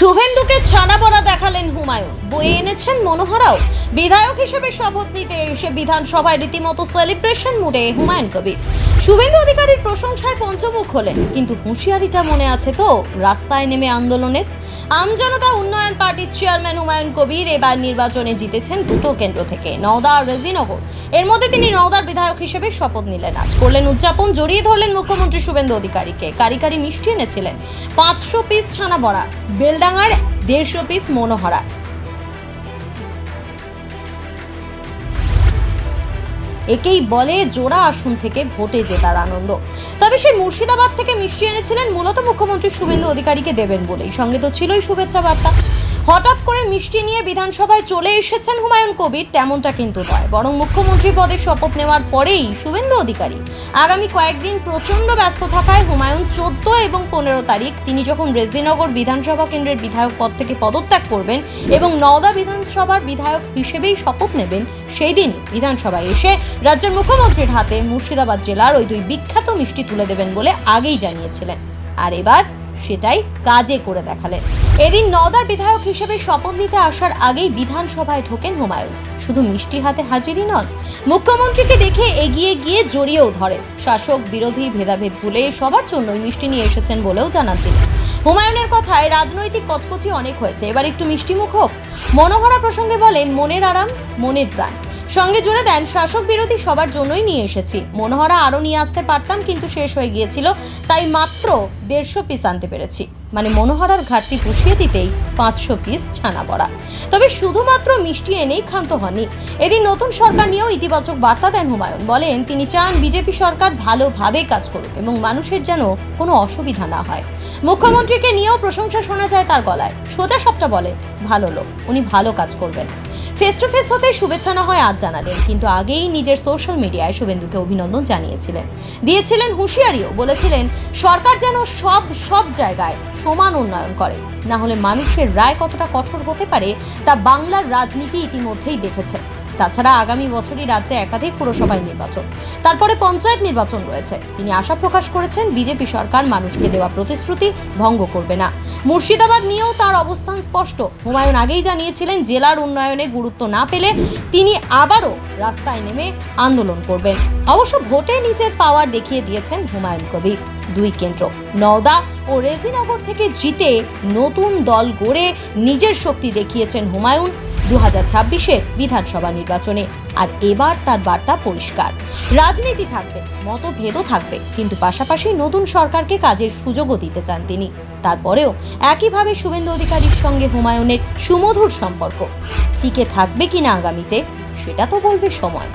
শুভেন্দুকে ছানা বড়া দেখালেন হুমায়ুন, বয়ে এনেছেন মনোহরাও। বিধায়ক হিসেবে শপথ নিতে এসে বিধানসভায় রীতিমতো সেলিব্রেশন মুডে হুমায়ুন কবির। শুভেন্দু অধিকারীর প্রশংসায় পঞ্চমুখ হলেন, কিন্তু হুঁশিয়ারিটা মনে আছে তো রাস্তায় নেমে আন্দোলনের। আমজনতা উন্নয়ন পার্টির চেয়ারম্যান হুমায়ুন কবির এবার নির্বাচনে জিতেছেন দুটো কেন্দ্র থেকে, নওদা আর রেজিনগর। এর মধ্যে তিনি নওদার বিধায়ক হিসেবে শপথ নিলেন। আজ করলেন উদযাপন, জড়িয়ে ধরলেন মুখ্যমন্ত্রী শুভেন্দু অধিকারীকে। কারি কারি মিষ্টি এনেছিলেন, 500 পিস ছানা বড়া, বেলডাঙ্গার 150 পিস মনোহরা। একেই বলে জোড়া আসন থেকে ভোটে জেতার আনন্দ। তবে সেই মুর্শিদাবাদ থেকে মিষ্টি এনেছিলেন মূলত মুখ্যমন্ত্রী শুভেন্দু অধিকারীকে দেবেন বলেই। সঙ্গে তো ছিলই শুভেচ্ছা বার্তা। হঠাৎ করে মিষ্টি নিয়ে বিধানসভায় চলে এসেছেন হুমায়ুন কবির তেমনটা কিন্তু নয়, বরং মুখ্যমন্ত্রী পদে শপথ নেওয়ার পরেই শুভেন্দু অধিকারী। আগামী কয়েকদিন প্রচন্ড ব্যস্ত থাকায় হুমায়ুন 14 এবং 15 তারিখ তিনি যখন রেজিনগর বিধানসভা কেন্দ্রের বিধায়ক পদ থেকে পদত্যাগ করবেন এবং নওদা বিধানসভার বিধায়ক হিসেবেই শপথ নেবেন, সেই দিন বিধানসভায় এসে রাজ্যের মুখ্যমন্ত্রীর হাতে মুর্শিদাবাদ জেলার ওই দুই বিখ্যাত মিষ্টি তুলে দেবেন বলে আগেই জানিয়েছিলেন। আর এবার সেটাই কাজে করে দেখালেন। এদিন নওদার বিধায়ক হিসেবে শপথ নিতে আসার আগেই বিধানসভায় ঢোকেন হুমায়ুন। শুধু মিষ্টি হাতে হাজিরই নন, মুখ্যমন্ত্রীকে দেখে এগিয়ে গিয়ে জড়িয়েও ধরেন। শাসক বিরোধী ভেদাভেদ ভুলে সবার জন্যই মিষ্টি নিয়ে এসেছেন বলেও জানান তিনি। হুমায়ুনের কথায় রাজনৈতিক কচকচি অনেক হয়েছে, এবার একটু মিষ্টি মুখ হোক। মনোহরা প্রসঙ্গে বলেন, মনের আরাম মনের প্রাণ। সঙ্গে জুড়ে দেন, শাসক বিরোধী সবার জন্যই নিয়ে এসেছি। মনোহরা আরো নিয়ে আসতে পারতাম, কিন্তু শেষ হয়ে গিয়েছিল, তাই মাত্র 150 পিস আনতে পেরেছি। মানে মনোহরার ঘাটতি পুষিয়ে দিতেই 500 পিস ছানা বড়া। তবে শুধুমাত্র মিষ্টি এনেই ক্ষান্ত হননি। এদিন নতুন সরকার নিয়েও ইতিবাচক বার্তা দেন হুমায়ুন। বলেন, তিনি চান বিজেপি সরকার ভালোভাবে কাজ করুক এবং মানুষের যেন কোনো অসুবিধা না হয়। মুখ্যমন্ত্রীকে নিয়েও প্রশংসা শোনা যায় তার গলায়। সোজা সবটা বলে, ভালো লোক, উনি ভালো কাজ করবেন। ফেস টু ফেস হতে শুভেচ্ছা না হয় আজ জানালেন, কিন্তু আগেই নিজের সোশ্যাল মিডিয়ায় শুভেন্দুকে অভিনন্দন জানিয়েছিলেন, দিয়েছিলেন হুঁশিয়ারিও। বলেছিলেন, সরকার যেন সব জায়গায় সমান উন্নয়ন করে, না হলে মানুষের রায় কতটা কঠোর হতে পারে তা বাংলার রাজনীতি ইতিমধ্যেই দেখেছে। তাছাড়া আগামী বছরই রাজ্যে একাধিক পুরসভায় নির্বাচন, তারপরে পঞ্চায়েত নির্বাচন রয়েছে। তিনি আশা প্রকাশ করেছেন, বিজেপি সরকার মানুষকে দেওয়া প্রতিশ্রুতি ভঙ্গ করবে না। মুর্শিদাবাদ নিয়েও তার অবস্থান স্পষ্ট। হুমায়ুন আগেই জানিয়েছিলেন, জেলার উন্নয়নে গুরুত্ব না পেলে তিনি আবারও রাস্তায় নেমে আন্দোলন করবেন। অবশ্য ভোটে নিজের পাওয়ার দেখিয়ে দিয়েছেন হুমায়ুন কবির। দুই কেন্দ্র নওদা ও রেজিনগর থেকে জিতে নতুন দল গড়ে নিজের শক্তি দেখিয়েছেন হুমায়ুন 2026-এর বিধানসভা নির্বাচনে। আর এবার তার বার্তা পরিষ্কার, রাজনীতি থাকবে, মতভেদও থাকবে, কিন্তু পাশাপাশি নতুন সরকারকে কাজের সুযোগও দিতে চান তিনি। তারপরেও একইভাবে শুভেন্দু অধিকারীর সঙ্গে হুমায়ুনের সুমধুর সম্পর্ক টিকে থাকবে কিনা আগামীতে, সেটা তো বলবে সময়।